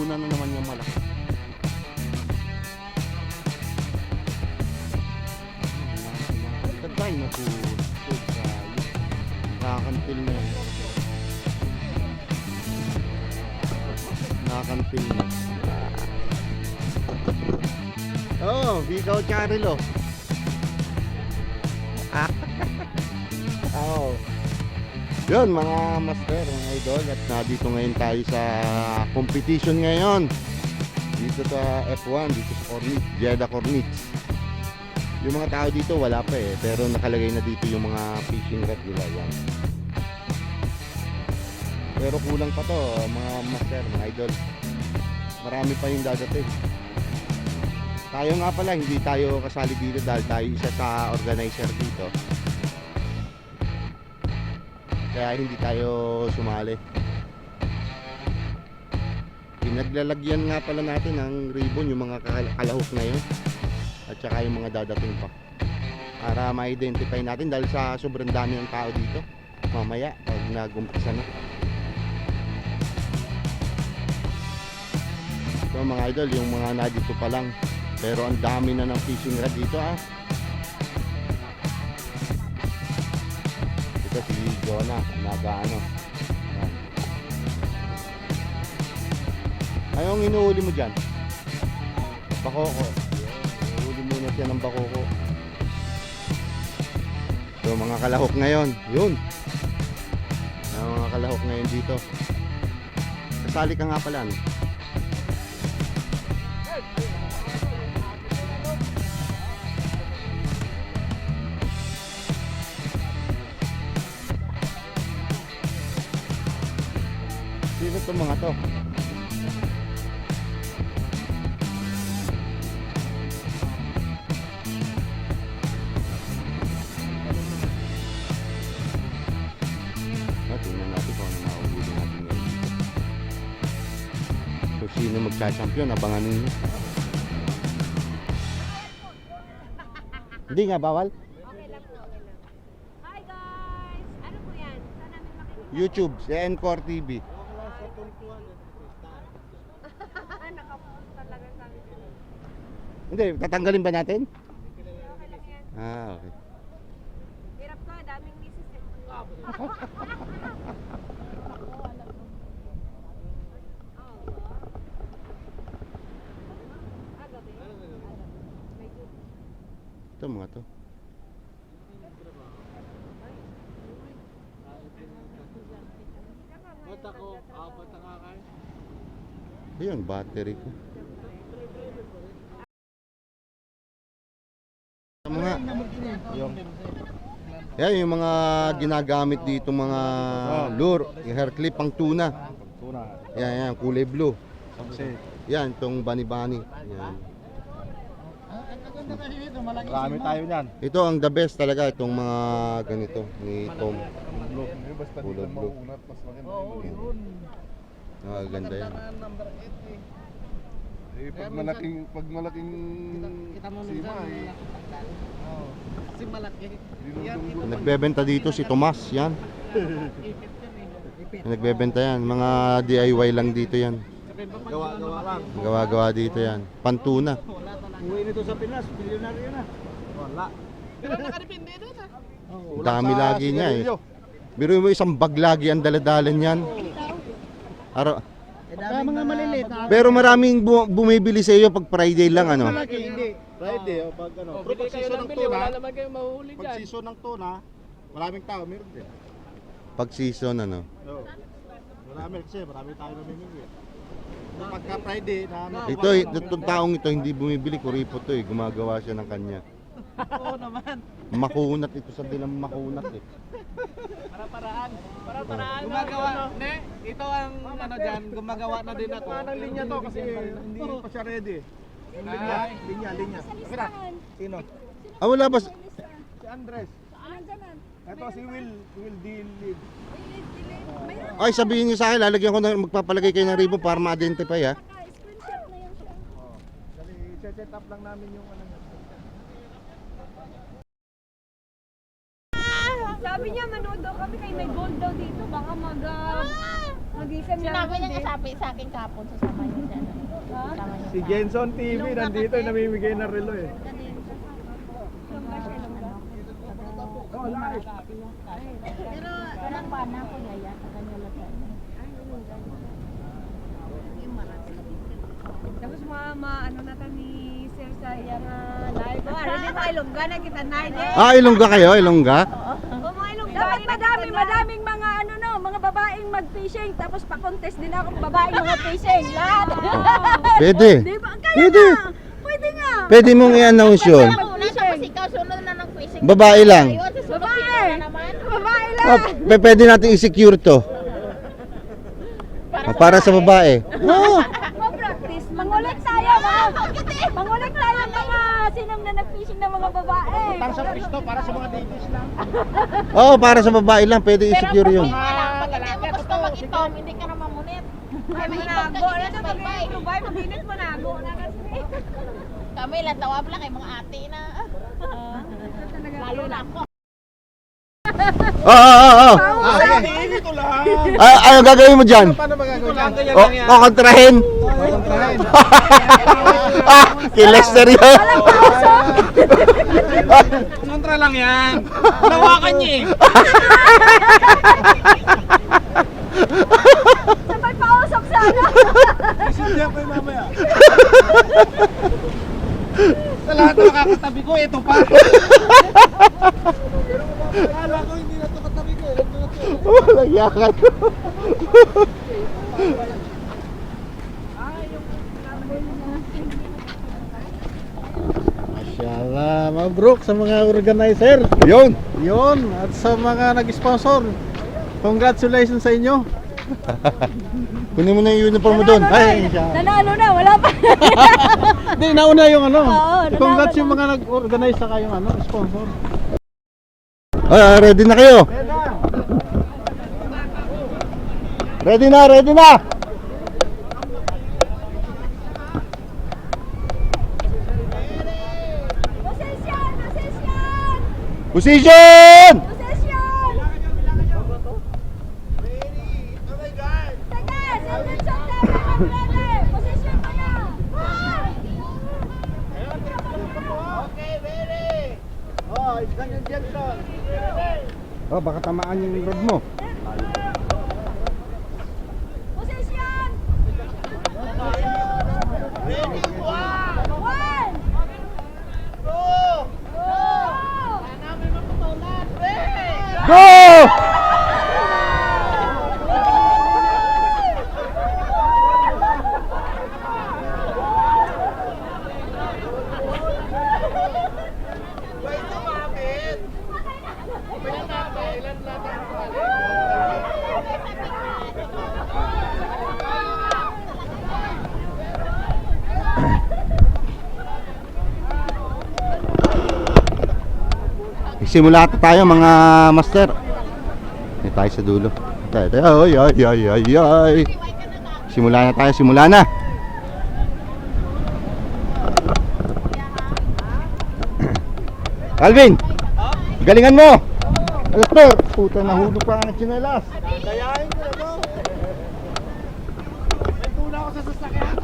tuna na naman yung malaki. Tatay na po. Nakakantil na yan. Nakakantil na. Oh, Bikaw Charilo. Oh. Yun mga master, mga idol, at nandito ngayon tayo sa competition ngayon. Dito sa F1, dito sa Corniche, Jeddah Corniche. Yung mga tao dito wala pa eh, pero nakalagay na dito yung mga fishing rod nila yan. Pero kulang pa to mga master, mga idol. Marami pa yung dadating. Tayo nga pala, hindi tayo kasali dito dahil tayo isa sa organizer dito. Kaya hindi tayo sumali. Pinaglalagyan nga pala natin ng ribbon yung mga kalahok na yun. At saka yung mga dadating pa. Para ma-identify natin dahil sa sobrang dami ng tao dito. Mamaya pag nag-umpisa na. So mga idol, yung mga nadito pa lang. Pero ang dami na ng fishing rod dito ah. Ito si Jonah, nag-ano. Anong inuhuli mo dyan? Bakoko. Inuhuli muna siya ng bakoko. So mga kalahok ngayon, yun. Mga kalahok ngayon dito. Kasali ka nga pala, no? Sino itong mga to? Tingnan natin kung ano mahuhuli natin ngayon. So sino magsa-champion, abangan ninyo. Hindi nga bawal? Okay lang po, okay lang. Hi guys! Ano po yan? Saan namin makikita? YouTube, si N4 TV. Nakapost talaga sa amin. Hindi, tatanggalin ba natin? Okay lang yan. Ah, okay. Hirap ko, daming misis eh. Gabi? May good. Ito mga to. Ayun, battery ko. Mga yan yung mga ginagamit dito mga lure, yung hair clip pang tuna. Yan, kulay blue. Yan, itong bani-bani. Yan. Marami tayo niyan. Ito ang the best talaga, itong mga ganito ni Tom. Kulay blue. Ganda yan. Eh, pag malaking sima eh. Si malaki. Nagbebenta dito si Tomas, yan. Nagbebenta yan, mga DIY lang dito yan. Gawa lang. Gawa-gawa dito yan. Pantuna. Uwi nito sa Pinas, bilyonaryo na. Wala. Pero nakadepende doon ah. Dami lagi niya eh. Biro mo isang bag lagi ang daladalan yan. Mga maliliit na. Pero maraming bumibili sa iyo pag Friday lang ano. Hindi. Friday o pag ano. Pero pag season ng tuna, Wala naman kayong mahuhuli pag dyan. season ng tuna, maraming tao, meron din. Pag season ano. Oo. Marami kasi, marami tayo namimili. Pagka Friday na Ito, itong taong ito hindi bumibili, kuripot to eh. Gumagawa siya ng kanya. Oo naman. Makunat ito sa dilang makunat eh. Para-paraan. Gumagawa. Ne, ito ang ano dyan, gumagawa na din ako. ng linya to kasi hindi pa siya ready. Yung linya. Okay na. Sino? Ah, wala ba? Si Andres. Ito si Will Dilid. Ay, sabihin niyo sa akin, lalagyan ko na, magpapalagay kayo ng ribbon para ma-identify ha. Dali, set up lang namin yung ano niya. Sabi niya, manood daw kami kay may gold daw dito. Baka mag-issue Sinabi niya kasabi sa akin kapon, sasama niya dyan. Sasama niya Si sa- Jenson TV nandito, namimigay ng relo eh. Oh, live. Pero anong pana ko niya yan? Kanya lang sa inyo. Tapos ano na ta ni Sir sa iyang live. Hindi ba Ilongga na kita na Ah, Ilongga kayo? Ilongga? O mga Ilongga. Dapat madaming mga mga babaeng mag-fishing tapos pa-contest din ako babaeng mga fishing. Lahat. Pwede. Di ba? Kaya Pwede. nga. Pwede nga. Pwede mong i-announce yun. Una, tapos ikaw sunod na ng fishing. Babae lang. Ayun, tapos Babae. sino na naman? Babae lang. Oh, pwede natin i-secure to. Para sa babae. Oh, Mag-practice. Mangulit tayo Mangulit tayo mga sinong na nag-fishing ng mga babae. Para sa Kristo, para sa mga ladies lang. oh, para sa babae lang. Pwede i-secure yun. Pero pag hindi mo gusto mag-itom, hindi ka na mamunit. Ay, manago na ito. Pag-Dubai, mag-init manago na kasi. Kami lang tawab lang kay mga ate na. Lalo na ako. Oo. Hindi ko lang. Ano gagawin mo dyan? Paano magagawin yan? O, kukontrahin? Kontrahin. Kay Lester yun. Kontra lang yan. Nawakan niya eh. Sabay pausok sana. Isindihan ko yung mamaya. Sa lahat ng kakatabi ko, ito pa. Akala ko hindi na ito katabi ko. Walang yakan. Masyaallah, mabruk sa mga organizer. Yun. Yun, at sa mga nag-sponsor. Congratulations sa inyo. Kunin mo na yung uniform mo doon. Ay, Nanalo na, wala pa. Hindi, nauna yung ano. Oo, Congrats nanalo yung mga nag-organize saka yung ano, sponsor. ready na kayo? Ready na, ready na. Posisyon! Posisyon! Position! Posisyon! Sige, sentence of them, ready! Posisyon ka na! Oh, it's Daniel Jensen. Oh, baka tamaan yung rod mo. Posisyon! One! Go! Simula tayo mga master. Dito tayo sa dulo. Ay, ay, ay, ay, ay. Simula na tayo, simula na. Alvin, galingan mo. Alvin, puta, nahulog pa ang tsinelas. Kayain ko ano? May tuna ako sa sasakyan.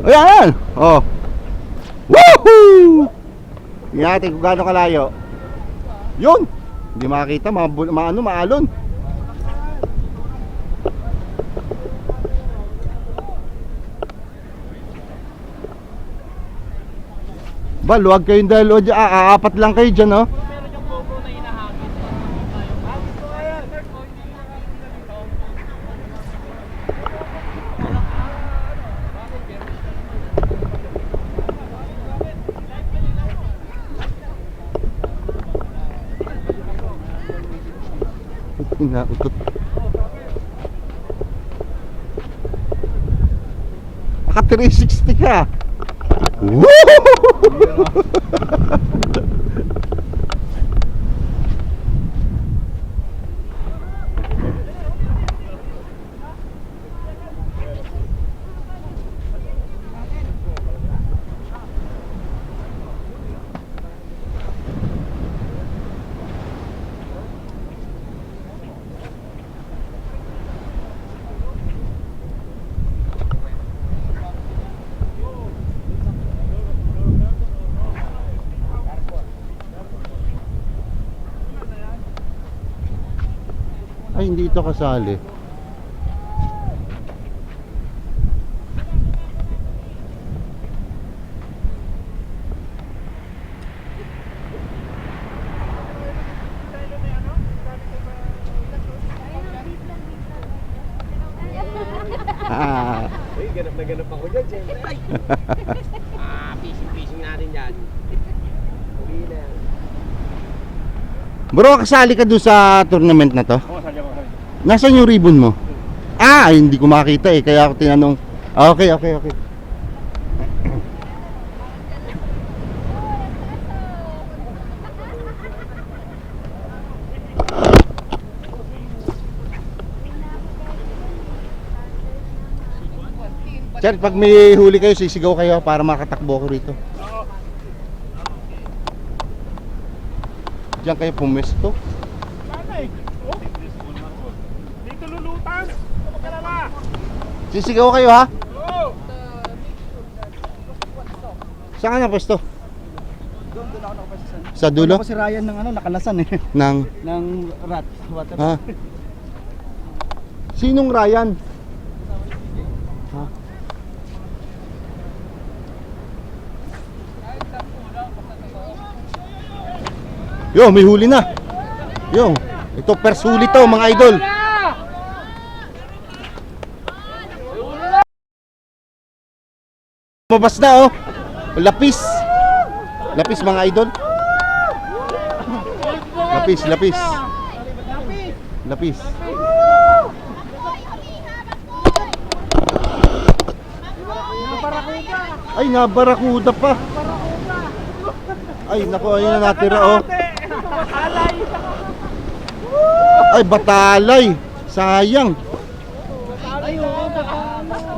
Ayan! Oh! Woohoo! Tingnan natin kung gaano kalayo. Yun! Hindi makakita, maalon. Ba, luwag kayong dalawa dyan. Apat lang kayo dyan, oh. Meron yung GoPro na hinahagis. Inautot. Naka 360 ka. Woo! Ay, hindi ito kasali. Ah, Uy, ganap na ganap ako dyan, siyempre. Fishing natin dyan. Hindi na. bro, kasali ka doon sa tournament na to? Oo, sali ako. Nasaan yung ribbon mo? Ah, hindi ko makita eh, kaya ako tinanong. Ah, okay. Sir, pag may huli kayo, sisigaw kayo para makatakbo ko rito. Diyan kayo pumesto. Dito lulutan. Magkalala. Sisigaw kayo ha? Saan ka na pwesto? Doon ako nakapasa. Sa dulo? Ako si Ryan ng nakalasan eh. Ng ng rat. Water. ha? Sinong Ryan? Ha? Yo, may huli na. Yo, ito first huli to mga idol. Mabas na oh. Lapis. Lapis mga idol. Lapis. Ay, nabarakuda pa. Ay, naku, ayun na natira oh. Ay, batalay. Sayang.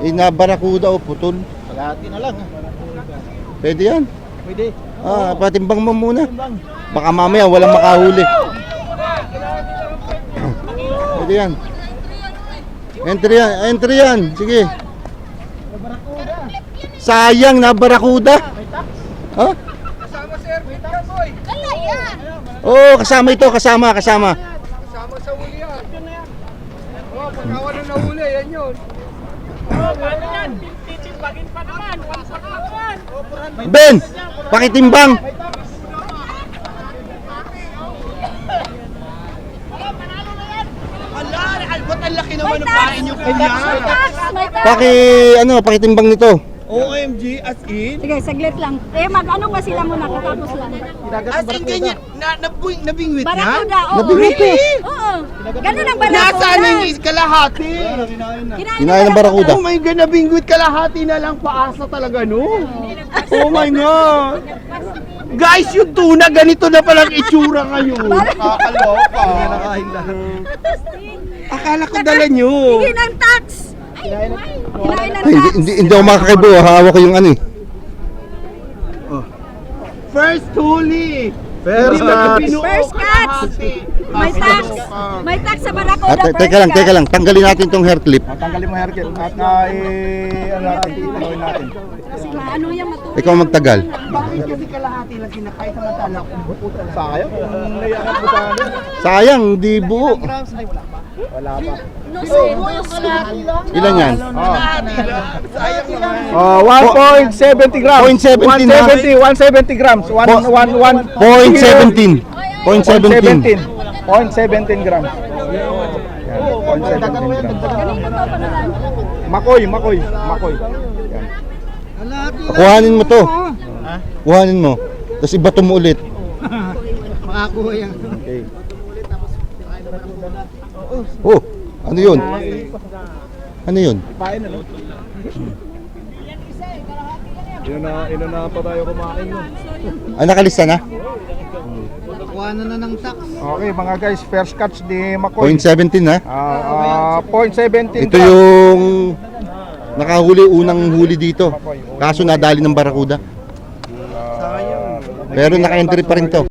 Eh, nabarakuda oh, putol. Kalahati na lang. Pwede yan. Pwede. Ah, patimbang mo muna. Baka mamaya walang makahuli. Pwede yan. Entry yan. Sige. Sayang na barakuda. Ha? Kasama sir, wait lang boy. Oo, kasama ito, kasama. Kasama sa huli yan. Oh, pagkawa na nahuli, yan yun. Ben, pakitimbang. Ba't ang laki naman ng pain yung kanya? Pakitimbang nito. OMG, as in? Sige, saglit lang. Mag-ano nga sila muna, katapos lang. As in ganyan, nabingwit niya? Barakuda, oo. Nabingwit ko. Oo. Ganun ang barakuda. Nasaan yung kalahati? Kinain ng barakuda. Oh my God, nabingwit kalahati na lang, paasa talaga no? Oh my God! Guys, yung tuna, ganito na palang itsura ngayon. Kakaloka. Akala ko dala nyo. Sige ng tax. Kinain ng Ay, tax. hindi ako makakaibo. Hawak ko yung ano eh. First huli. First catch. First catch. May tax. May tax sa barakuda. Teka lang. Tanggalin natin tong hair clip. Tanggalin mo haircut at ano natin, itanawin natin. Kasi maano yan, matulog. Ikaw magtagal. Bakit kasi kalahati lang kinakain samantala kung buo talaga? Sayang kung nayakan mo sa amin. Sayang, di buo. Grams, ay wala pa. Wala pa. Ilan yan? Sayang naman. 1.70 grams. 0.17 na. 170 grams. 0.17. 0.17 grams. Yan, 0.17 grams. Kanino to panalan? Makoy. Yan. Kuhanin mo to. Kuhanin mo. Tapos ibato mo ulit. Makakuha yan. Okay. Oh, ano yun? Ano yun? Pain na, no? Ina na pa tayo kumain nun. Ah, nakalista na? Nakuha na ng tax. Okay mga guys, first catch ni Makoy. 0.17 ha? 0.17 Ito yung nakahuli, unang huli dito. Kaso nadali ng barakuda. Pero naka-entry pa rin to.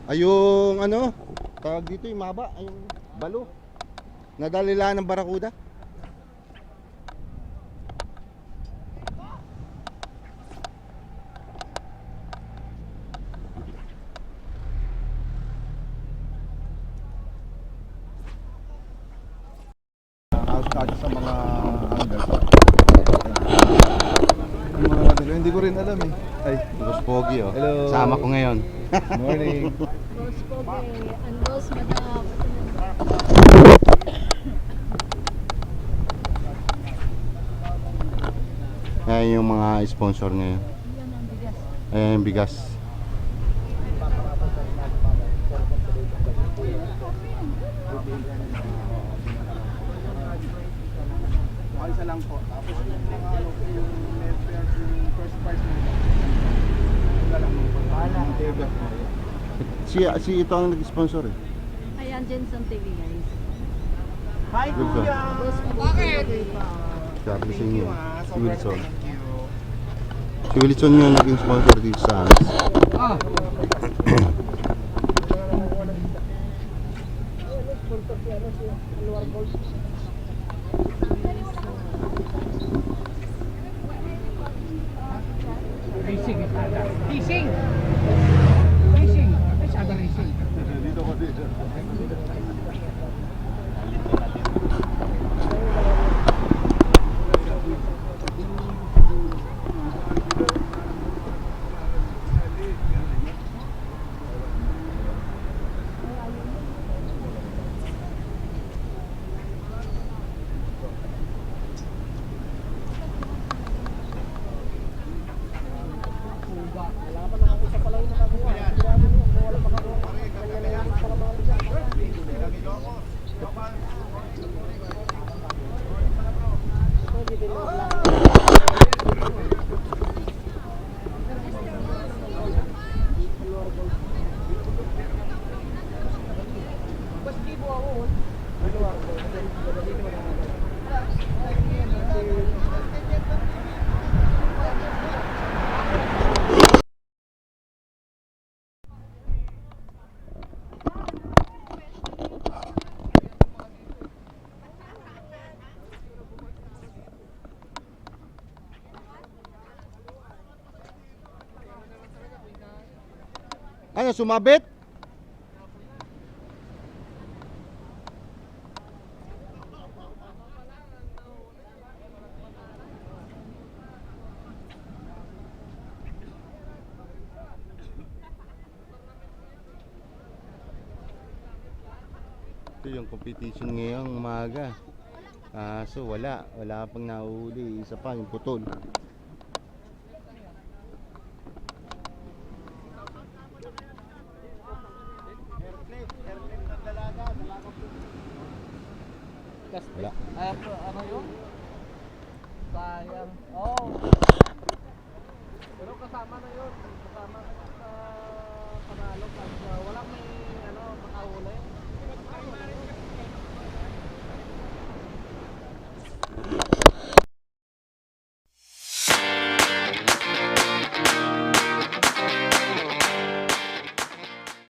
Ay yung ano, tawag dito yung maba, ay yung balo. Nadalila ng barakuda. Out sa mga angles. Yung mga modelo, hindi ko rin alam eh. Ay, Boss Pogi oh. Hello. Sama ko ngayon. morning. Boss Pogi, and Boss Madam. Ayan yung mga sponsor ngayon. Ayan yung bigas. Isa lang po. Tapos yung mga ano, yung first price mo. Wala lang mo. Si ito ang nag-sponsor eh. Ayan, Jensen TV guys. Hi, Good Kuya! Sabi sa inyo. Si Wilson. Thank you. Si Wilson yung naging sponsor dito sa amin. Racing. Racing. Racing. Ay, sada racing. Dito ko dito. Ano, sumabit? Ito yung competition ngayong umaga. So wala pang nahuli. Isa pa yung putol. Wala. Ay, ano yun? Sayang. Oh. Pero kasama na yun. Kasama na yun sa panalo. Walang may ano, makahuli.